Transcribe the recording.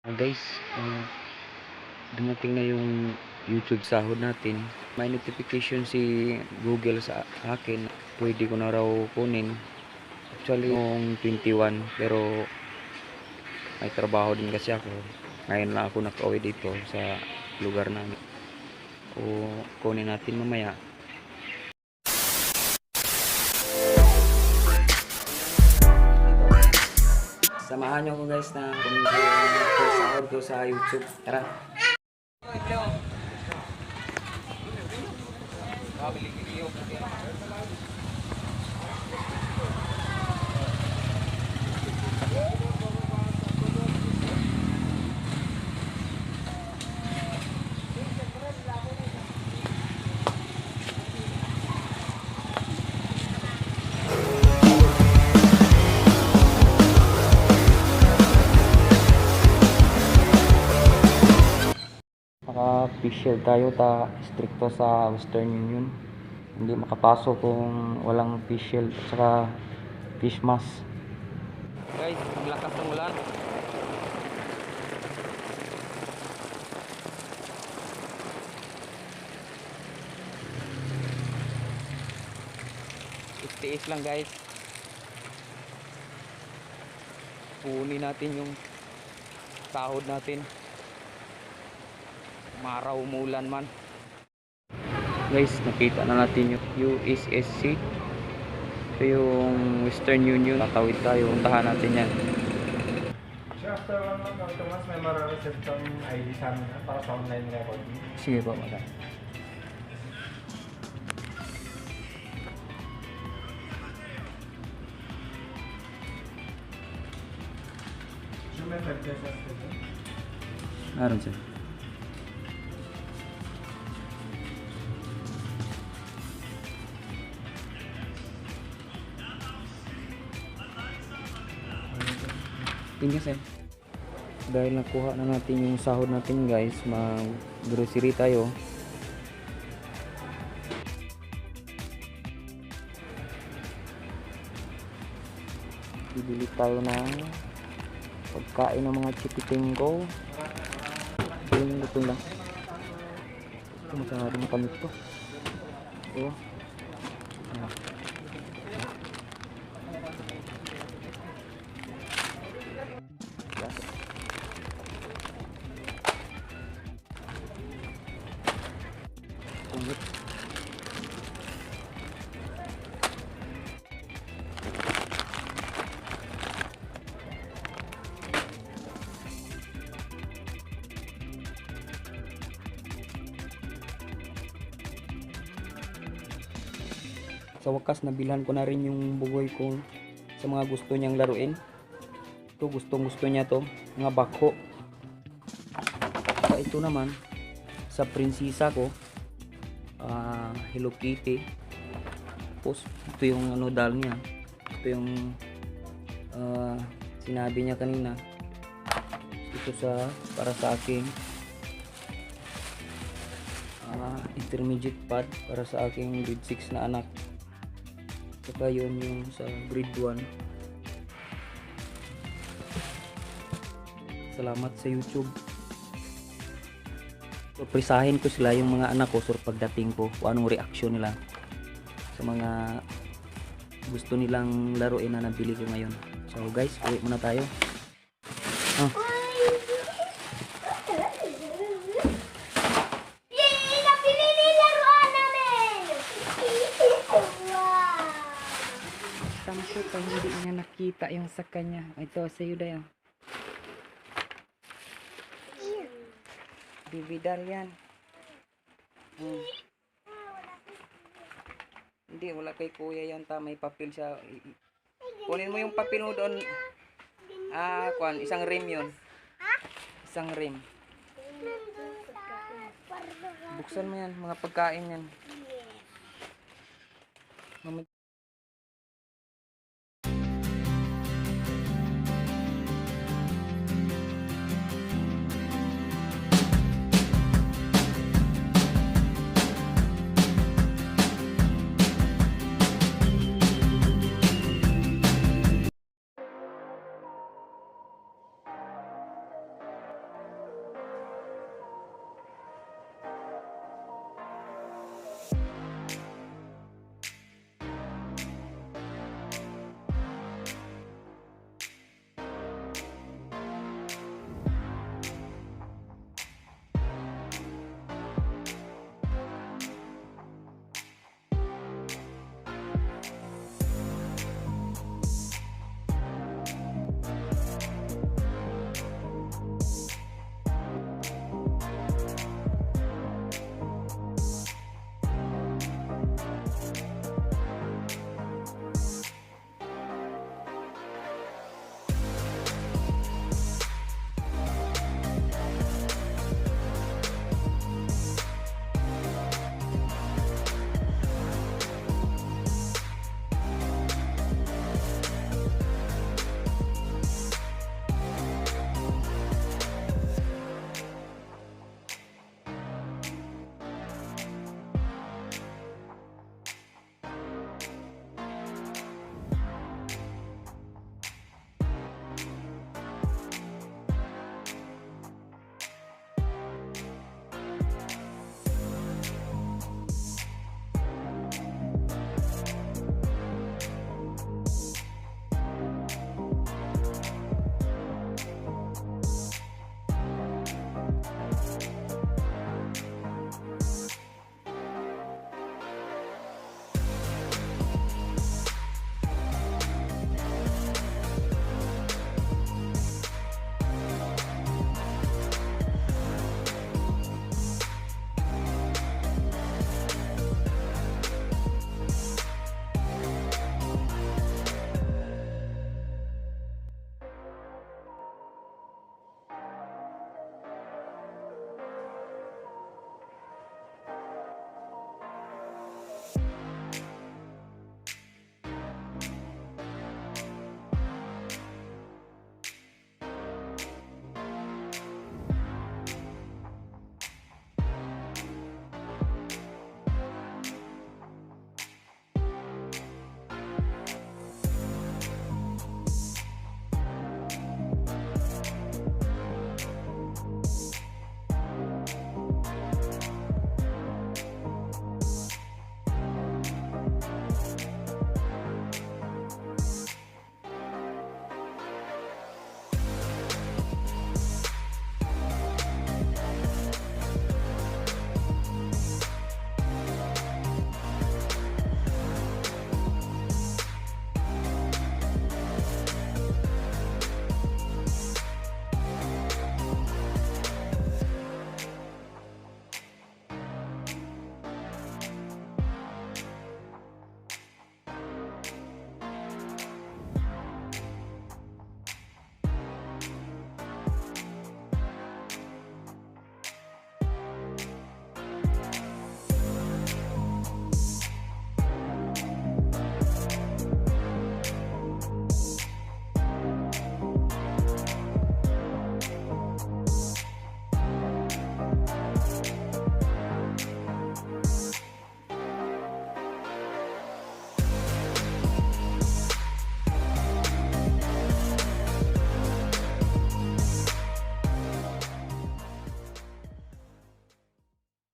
Guys, dumating na yung YouTube sahod natin. May notification si Google sa akin. Pwede ko na raw kunin. Actually, noong 21. Pero may trabaho din kasi ako. Ngayon lang ako nakauwi dito sa lugar namin. O kunin natin mamaya. Samahan nyo ko guys na kunin ko yung first sahod ko sa YouTube. Tara! Naka-official tayo, stricto sa Western Union. Hindi makapasok kung walang official at saka fish mask. Guys, maglakas ng ulan. Tiis lang guys. Kunin natin yung sahod natin. Maraw umulan man. Guys, nakita na natin yung USSC. Ito yung Western Union. Tatawid tayo. Puntahan natin yan. Sure, after 1 month or 2 months, may marareceive kang ID sa amin para sa online recording. Sige po, madam. Sure, may 5 pesos dito. Meron sir. Tingnan sir. Dahil nakuha na natin yung sahod natin guys, mag-grocery tayo. Bibili tayo ng pagkain ng mga chikiting ko. Ito lang. Ito masyadong makamit to. Ito. Kumit. Sa wakas nabilhan ko na rin yung bugoy ko sa mga gusto niyang laruin. Ito gustong gusto niya to, mga bako. Saka ito naman sa prinsesa ko, Hello Kitty. Tapos ito yung doll niya. Ito yung sinabi niya kanina. Ito para sa aking intermediate pad para sa aking grade 6 na anak. Saka yun yung sa grade 1. Salamat sa YouTube. Surprisahin ko sila yung mga anak ko pagdating ko kung anong reaksyon nila sa mga gusto nilang laruin na nabili ko ngayon. So guys, uwi muna tayo. Sampo pa hindi niya nakita yung sa kanya. Ito sa iyo dayo. Bibidal yan. Hindi, wala kay kuya yan. May papel siya. Kunin mo yung papel mo doon. Isang rim yun. Isang rim. Buksan mo yan, mga pagkain yan.